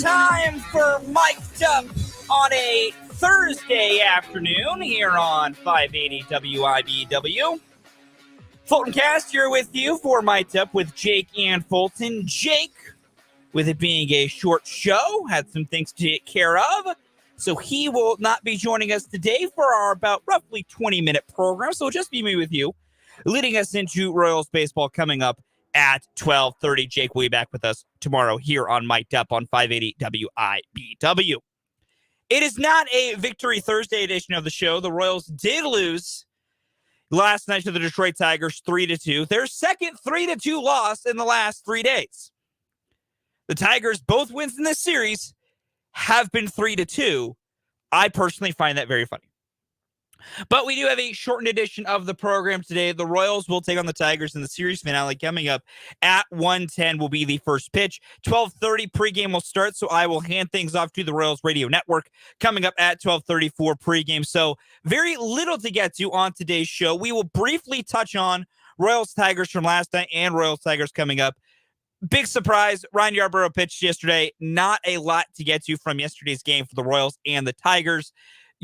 Time for Mic'd Up on a Thursday afternoon here on 580 WIBW. Fulton Cast here with you for Mic'd Up with Jake and Fulton. Jake, with it being a short show, had some things to take care of, so he will not be joining us today for our about roughly 20-minute program, so it'll just be me with you, leading us into Royals baseball coming up at 12:30. Jake will be back with us tomorrow here on Mic'd Up on 580 WIBW. It is not a Victory Thursday edition of the show. The Royals did lose last night to the Detroit Tigers 3-2. Their second 3-2 loss in the last 3 days. The Tigers, both wins in this series, have been 3-2. I personally find that very funny. But we do have a shortened edition of the program today. The Royals will take on the Tigers in the series finale coming up at 1:10 will be the first pitch. 12:30 pregame will start, so I will hand things off to the Royals Radio Network coming up at 12:30 for pregame. So very little to get to on today's show. We will briefly touch on Royals Tigers from last night and Royals Tigers coming up. Big surprise, Ryan Yarbrough pitched yesterday. Not a lot to get to from yesterday's game for the Royals and the Tigers.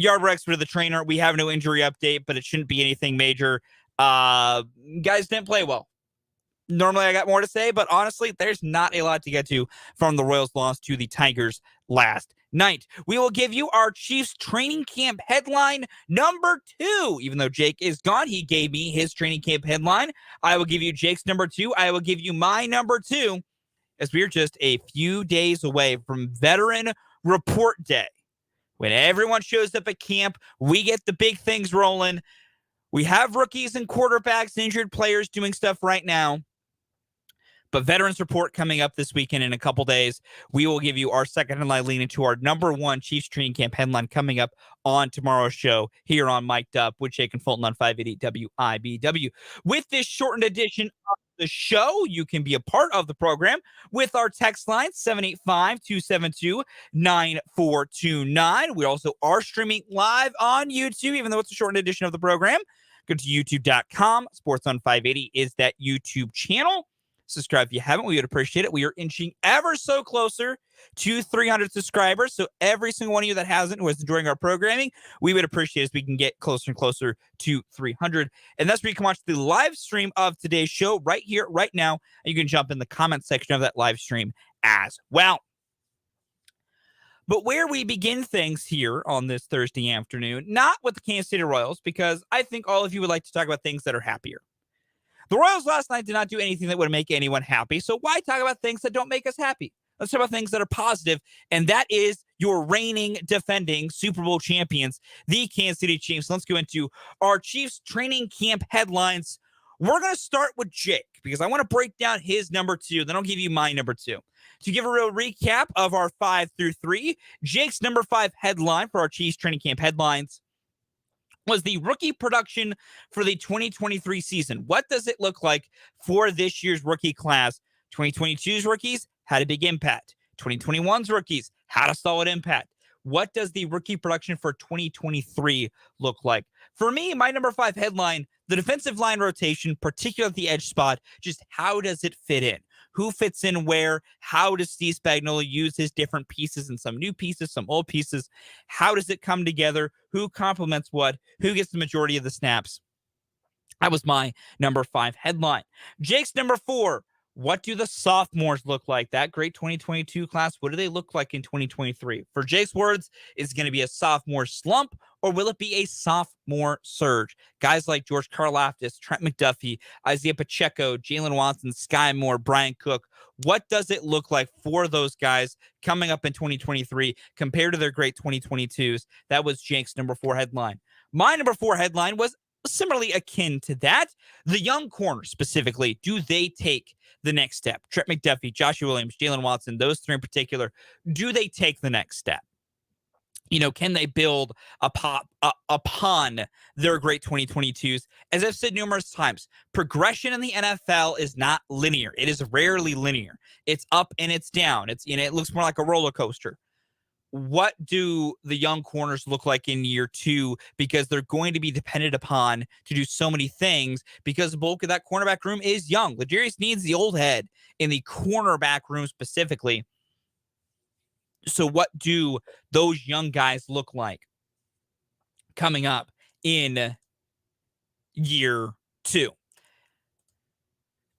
Yarbrough expert of the trainer. We have no injury update, but it shouldn't be anything major. Guys didn't play well. Normally I got more to say, but honestly, there's not a lot to get to from the Royals' loss to the Tigers last night. We will give you our Chiefs training camp headline number 2. Even though Jake is gone, he gave me his training camp headline. I will give you Jake's number 2. I will give you my number 2, as we are just a few days away from Veteran Report Day. When everyone shows up at camp, we get the big things rolling. We have rookies and quarterbacks, injured players doing stuff right now. But Veterans Report coming up this weekend in a couple days. We will give you our second headline leading to our number 1 Chiefs training camp headline coming up on tomorrow's show here on Mic'd Up with Jake and Fulton on 580 WIBW. With this shortened edition of the show, you can be a part of the program with our text line 785-272-9429. We also are streaming live on YouTube, even though it's a shortened edition of the program. Go to youtube.com. Sports on 580 is that YouTube channel. Subscribe if you haven't. We would appreciate it. We are inching ever so closer to 300 subscribers. So every single one of you that hasn't, who is enjoying our programming, we would appreciate it as we can get closer and closer to 300. And that's where you can watch the live stream of today's show right here, right now. And you can jump in the comment section of that live stream as well. But where we begin things here on this Thursday afternoon, not with the Kansas City Royals, because I think all of you would like to talk about things that are happier. The Royals last night did not do anything that would make anyone happy, so why talk about things that don't make us happy? Let's talk about things that are positive, and that is your reigning, defending Super Bowl champions, the Kansas City Chiefs. Let's go into our Chiefs training camp headlines. We're going to start with Jake, because I want to break down his number 2, then I'll give you my number 2. To give a real recap of our 5 through 3, Jake's number 5 headline for our Chiefs training camp headlines was the rookie production for the 2023 season. What does it look like for this year's rookie class? 2022's rookies had a big impact. 2021's rookies had a solid impact. What does the rookie production for 2023 look like? For me, my number 5 headline, the defensive line rotation, particularly at the edge spot, just how does it fit in? Who fits in where? How does Steve Spagnuolo use his different pieces and some new pieces, some old pieces? How does it come together? Who complements what? Who gets the majority of the snaps? That was my number 5 headline. Jake's number 4. What do the sophomores look like? That great 2022 class, what do they look like in 2023? For Jake's words, is it going to be a sophomore slump, or will it be a sophomore surge? Guys like George Karlaftis, Trent McDuffie, Isaiah Pacheco, Jalen Watson, Sky Moore, Brian Cook. What does it look like for those guys coming up in 2023 compared to their great 2022s? That was Jake's number 4 headline. My number 4 headline was similarly akin to that. The young corners specifically, do they take the next step? Trent McDuffie, Joshua Williams, Jalen Watson, those 3 in particular, do they take the next step? You know, can they build upon their great 2022s? As I've said numerous times, progression in the NFL is not linear. It is rarely linear. It's up and it's down. It looks more like a roller coaster. What do the young corners look like in year 2? Because they're going to be dependent upon to do so many things, because the bulk of that cornerback room is young. L'Jarius needs the old head in the cornerback room specifically. So what do those young guys look like coming up in year 2?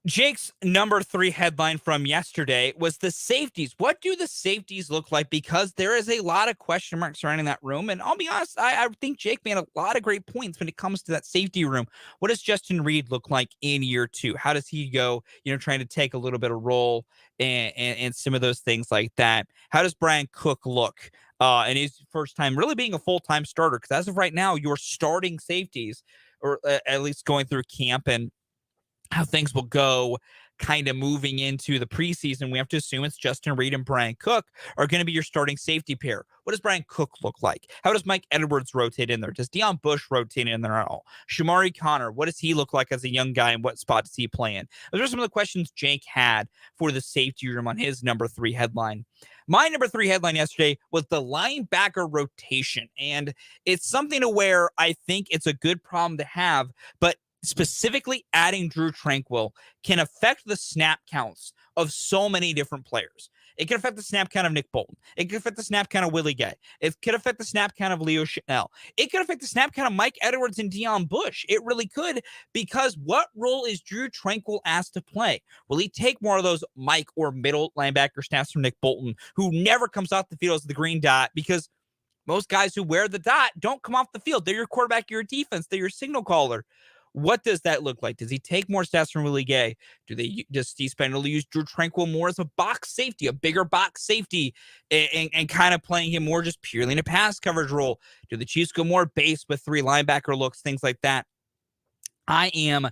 Jake's number 3 headline from yesterday was the safeties. What do the safeties look like? Because there is a lot of question marks surrounding that room. And I'll be honest, I think Jake made a lot of great points when it comes to that safety room. What does Justin Reed look like in year 2? How does he go, trying to take a little bit of role and some of those things like that? How does Brian Cook look in his first time really being a full-time starter? Because as of right now, your starting safeties, or at least going through camp and how things will go kind of moving into the preseason, we have to assume it's Justin Reed and Brian Cook are going to be your starting safety pair. What does Brian Cook look like? How does Mike Edwards rotate in there? Does Deion Bush rotate in there at all? Shamari Connor, what does he look like as a young guy, and what spot does he play in? Those are some of the questions Jake had for the safety room on his number 3 headline. My number 3 headline yesterday was the linebacker rotation, and it's something to where I think it's a good problem to have, but specifically adding Drew Tranquill can affect the snap counts of so many different players. It can affect the snap count of Nick Bolton. It can affect the snap count of Willie Gay. It could affect the snap count of Leo Chanel. It could affect the snap count of Mike Edwards and Deion Bush. It really could, because what role is Drew Tranquill asked to play? Will he take more of those Mike or middle linebacker snaps from Nick Bolton, who never comes off the field as the green dot? Because most guys who wear the dot don't come off the field. They're your quarterback, your defense, they're your signal caller. What does that look like? Does he take more stats from Willie Gay? Does Steve Spaniel use Drew Tranquill more as a box safety, a bigger box safety, and kind of playing him more just purely in a pass coverage role? Do the Chiefs go more base with 3 linebacker looks, things like that? I am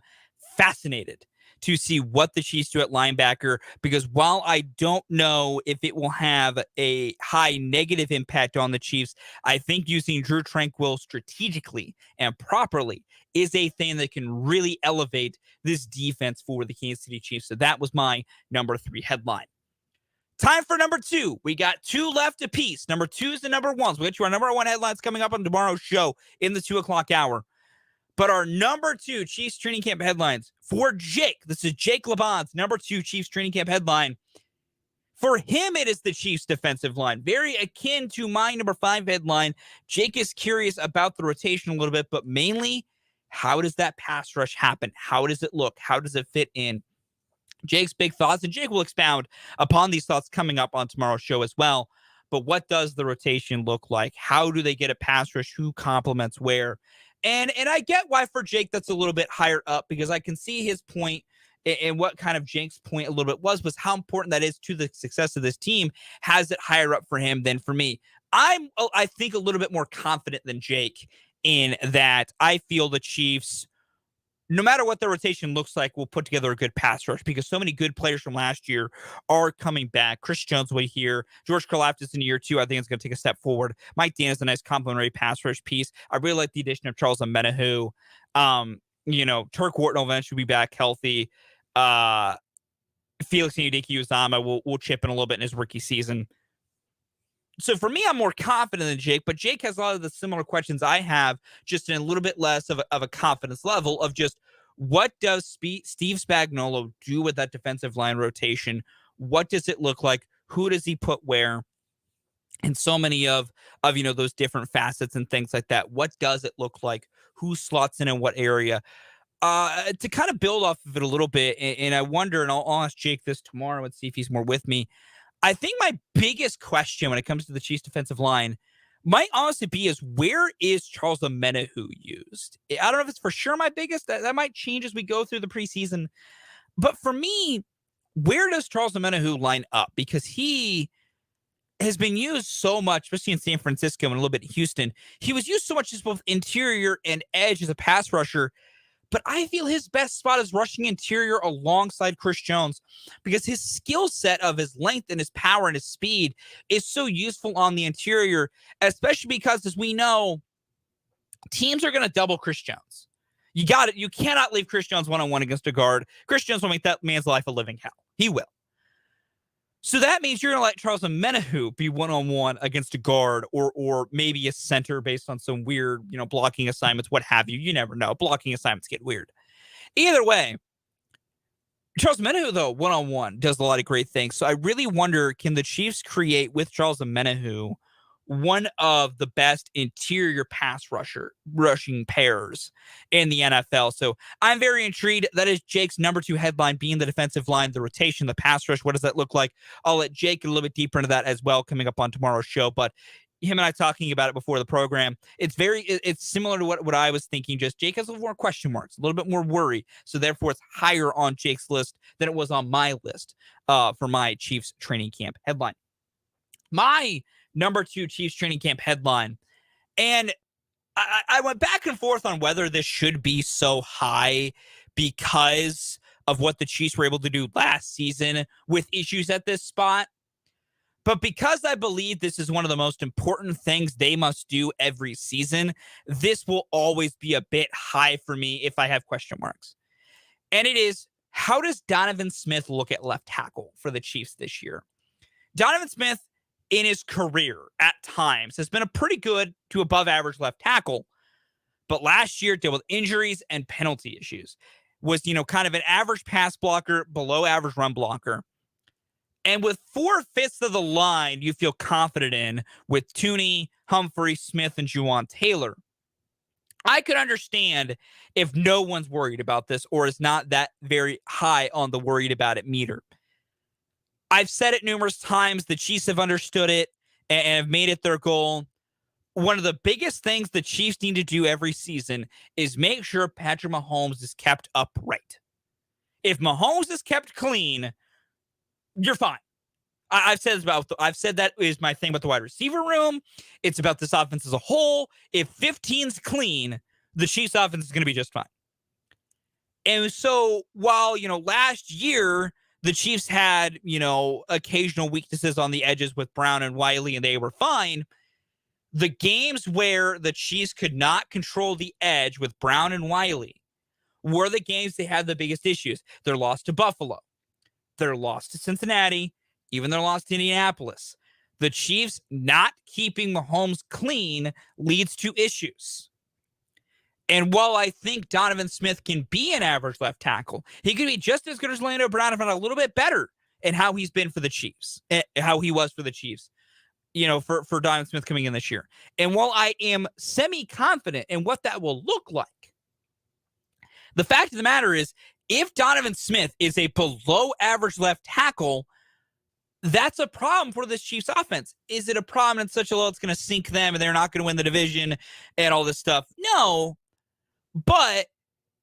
fascinated to see what the Chiefs do at linebacker, because while I don't know if it will have a high negative impact on the Chiefs, I think using Drew Tranquill strategically and properly is a thing that can really elevate this defense for the Kansas City Chiefs. So that was my number 3 headline. Time for number 2. We got 2 left apiece. Number 2s and number 1s. We'll get to our number 1 headlines coming up on tomorrow's show in the 2 o'clock hour. But our number 2 Chiefs training camp headlines for Jake. This is Jake LeBon's number 2 Chiefs training camp headline. For him, it is the Chiefs defensive line. Very akin to my number 5 headline. Jake is curious about the rotation a little bit, but mainly, how does that pass rush happen? How does it look? How does it fit in? Jake's big thoughts, and Jake will expound upon these thoughts coming up on tomorrow's show as well. But what does the rotation look like? How do they get a pass rush? Who complements where? And I get why for Jake that's a little bit higher up, because I can see his point, and what kind of Jake's point a little bit was how important that is to the success of this team. Has it higher up for him than for me? I think a little bit more confident than Jake in that I feel the Chiefs, no matter what the rotation looks like, will put together a good pass rush, because so many good players from last year are coming back. Chris Jones will be here. George Karlaftis in year 2, I think it's going to take a step forward. Mike Dan is a nice complementary pass rush piece. I really like the addition of Charles Omenihu. Turk Wharton will eventually be back healthy. Felix Udiki-Uzama will chip in a little bit in his rookie season. So for me, I'm more confident than Jake, but Jake has a lot of the similar questions I have, just in a little bit less of a confidence level of just, what does Steve Spagnuolo do with that defensive line rotation? What does it look like? Who does he put where? And so many of those different facets and things like that. What does it look like? Who slots in what area? To kind of build off of it a little bit, and I wonder, and I'll ask Jake this tomorrow and see if he's more with me. I think my biggest question when it comes to the Chiefs defensive line might honestly be is, where is Charles Omenihu used? I don't know if it's for sure my biggest. That might change as we go through the preseason. But for me, where does Charles Omenihu line up? Because he has been used so much, especially in San Francisco and a little bit in Houston. He was used so much as both interior and edge as a pass rusher. But I feel his best spot is rushing interior alongside Chris Jones, because his skill set of his length and his power and his speed is so useful on the interior, especially because, as we know, teams are going to double Chris Jones. You got it. You cannot leave Chris Jones one-on-one against a guard. Chris Jones will make that man's life a living hell. He will. So that means you're going to let Charles Omenihu be one-on-one against a guard, or maybe a center based on some weird, blocking assignments, what have you. You never know. Blocking assignments get weird. Either way, Charles Menahu, though, one-on-one, does a lot of great things. So I really wonder, can the Chiefs create, with Charles Menahu, one of the best interior pass rushing pairs in the NFL? So I'm very intrigued. That is Jake's number 2 headline, being the defensive line, the rotation, the pass rush. What does that look like? I'll let Jake get a little bit deeper into that as well coming up on tomorrow's show. But him and I talking about it before the program, it's similar to what I was thinking. Just Jake has a little more question marks, a little bit more worry. So therefore, it's higher on Jake's list than it was on my list for my Chiefs training camp headline. My number 2 Chiefs training camp headline, and I went back and forth on whether this should be so high because of what the Chiefs were able to do last season with issues at this spot. But because I believe this is one of the most important things they must do every season, this will always be a bit high for me if I have question marks. And it is, how does Donovan Smith look at left tackle for the Chiefs this year? Donovan Smith, in his career, at times, has been a pretty good to above average left tackle. But last year, dealt with injuries and penalty issues. Was, kind of an average pass blocker, below average run blocker. And with 4/5 of the line you feel confident in, with Tooney, Humphrey, Smith, and Juwan Taylor, I could understand if no one's worried about this or is not that very high on the worried about it meter. I've said it numerous times. The Chiefs have understood it and have made it their goal. One of the biggest things the Chiefs need to do every season is make sure Patrick Mahomes is kept upright. If Mahomes is kept clean, you're fine. I've said that is my thing about the wide receiver room. It's about this offense as a whole. If 15's clean, the Chiefs offense is going to be just fine. And so while, last year the Chiefs had, occasional weaknesses on the edges with Brown and Wiley, and they were fine, the games where the Chiefs could not control the edge with Brown and Wiley were the games they had the biggest issues. Their loss to Buffalo, their loss to Cincinnati, even their loss to Indianapolis. The Chiefs not keeping Mahomes clean leads to issues. And while I think Donovan Smith can be an average left tackle, he could be just as good as Orlando Brown, if not a little bit better in how he's been for the Chiefs, how he was for the Chiefs, for Donovan Smith coming in this year. And while I am semi-confident in what that will look like, the fact of the matter is, if Donovan Smith is a below average left tackle, that's a problem for this Chiefs offense. Is it a problem in such a low it's going to sink them and they're not going to win the division and all this stuff? No, but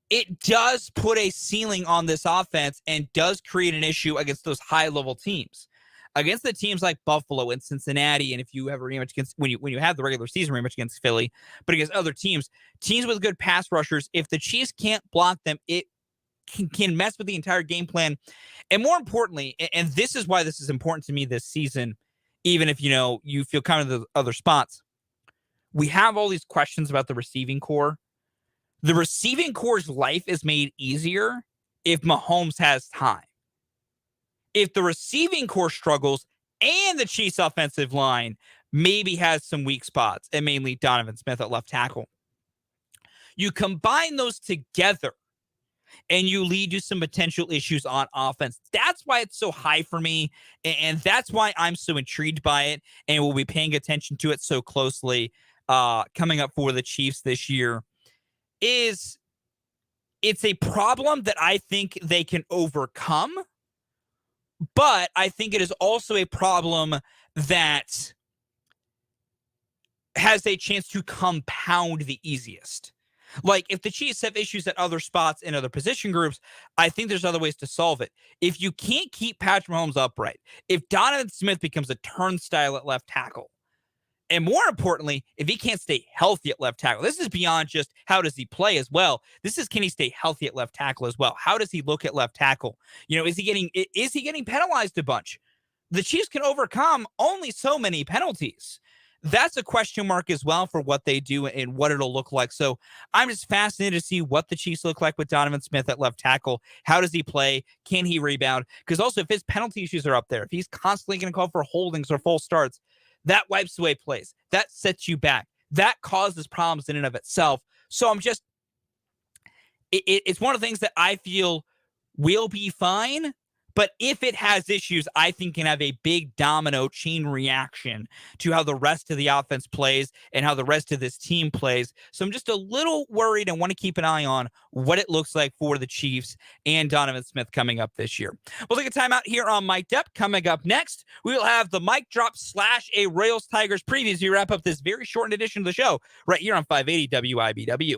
it does put a ceiling on this offense and does create an issue against those high-level teams. Against the teams like Buffalo and Cincinnati, and if you have a rematch against, when you have the regular season rematch against Philly, but against other teams with good pass rushers, if the Chiefs can't block them, it can mess with the entire game plan. And more importantly, and this is why this is important to me this season, even if, you feel kind of the other spots, we have all these questions about the receiving core. The receiving core's life is made easier if Mahomes has time. If the receiving core struggles and the Chiefs offensive line maybe has some weak spots, and mainly Donovan Smith at left tackle, you combine those together and you lead to some potential issues on offense. That's why it's so high for me, and that's why I'm so intrigued by it, and we'll be paying attention to it so closely coming up for the Chiefs this year. It's a problem that I think they can overcome, but I think it is also a problem that has a chance to compound the easiest. Like, if the Chiefs have issues at other spots in other position groups, I think there's other ways to solve it. If you can't keep Patrick Mahomes upright, if Donovan Smith becomes a turnstile at left tackle, and more importantly, if he can't stay healthy at left tackle, this is beyond just how does he play as well. This is, can he stay healthy at left tackle as well? How does he look at left tackle? Is he getting penalized a bunch? The Chiefs can overcome only so many penalties. That's a question mark as well for what they do and what it'll look like. So I'm just fascinated to see what the Chiefs look like with Donovan Smith at left tackle. How does he play? Can he rebound? Because also, if his penalty issues are up there, if he's constantly going to call for holdings or false starts, that wipes away plays. That sets you back. That causes problems in and of itself. So it's one of the things that I feel will be fine. But if it has issues, I think can have a big domino chain reaction to how the rest of the offense plays and how the rest of this team plays. So I'm just a little worried and want to keep an eye on what it looks like for the Chiefs and Donovan Smith coming up this year. We'll take a timeout here on Mic'd Up. Coming up next, we will have the mic drop / a Royals Tigers preview as we wrap up this very shortened edition of the show right here on 580 WIBW.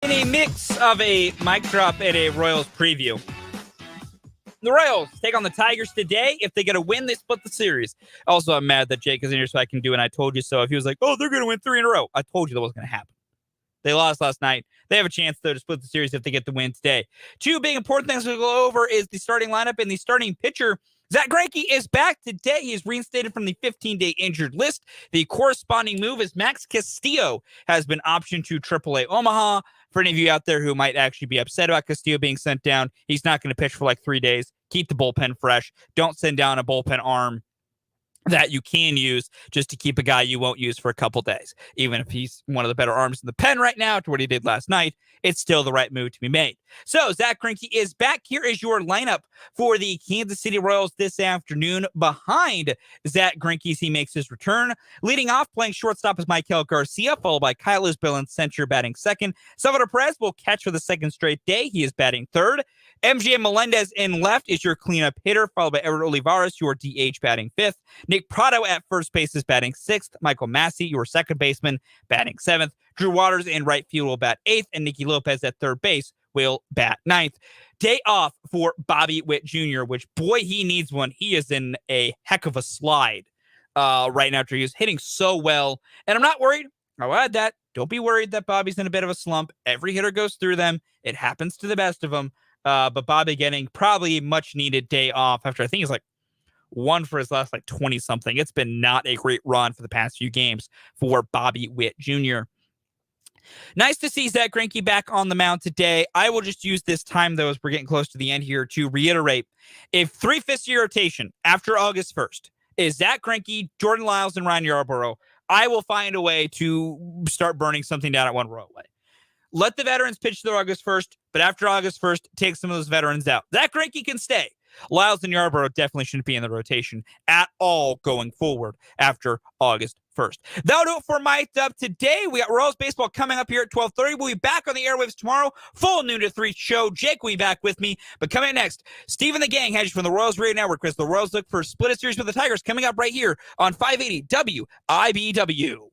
In a mix of a mic drop and a Royals preview. The Royals take on the Tigers today. If they get a win, they split the series. Also, I'm mad that Jake is in here so I can do an I told you so. If he was like, oh, they're going to win 3 in a row. I told you that wasn't going to happen. They lost last night. They have a chance, though, to split the series if they get the win today. Two big important things to go over is the starting lineup and the starting pitcher. Zach Greinke is back today. He is reinstated from the 15-day injured list. The corresponding move is Max Castillo has been optioned to AAA Omaha. For any of you out there who might actually be upset about Castillo being sent down, he's not going to pitch for like 3 days. Keep the bullpen fresh. Don't send down a bullpen arm that you can use just to keep a guy you won't use for a couple days. Even if he's one of the better arms in the pen right now to what he did last night, it's still the right move to be made. So Zach Greinke is back. Here is your lineup for the Kansas City Royals this afternoon. Behind Zach Greinke as he makes his return. Leading off, playing shortstop is Michael Garcia, followed by Kyle Isbell in center, batting second. Salvador Perez will catch for the second straight day. He is batting third. MJ Melendez in left is your cleanup hitter, followed by Edward Olivares, your DH, batting fifth. Nick Prado at first base is batting sixth. Michael Massey, your second baseman, batting seventh. Drew Waters in right field will bat eighth, and Nicky Lopez at third base will bat ninth. Day off for Bobby Witt Jr., which, boy, he needs one. He is in a heck of a slide right now after he is hitting so well. And I'm not worried. I'll add that. Don't be worried that Bobby's in a bit of a slump. Every hitter goes through them. It happens to the best of them. But Bobby getting probably much needed day off after I think he's like one for his last 20-something. It's been not a great run for the past few games for Bobby Witt Jr. Nice to see Zach Greinke back on the mound today. I will just use this time, though, as we're getting close to the end here, to reiterate, if 3/5 year rotation after August 1st is Zach Greinke, Jordan Lyles, and Ryan Yarbrough, I will find a way to start burning something down at one row away. Let the veterans pitch through August 1st, but after August 1st, take some of those veterans out. Zach Greinke can stay. Lyles and Yarbrough definitely shouldn't be in the rotation at all going forward after August 1st. That'll do it for Mic'd Up today. We got Royals baseball coming up here at 12:30. We'll be back on the airwaves tomorrow. Full noon to 3 show. Jake will be back with me. But coming up next, Steve and the gang has you from the Royals Radio Network. Chris, the Royals look for split series with the Tigers coming up right here on 580 WIBW.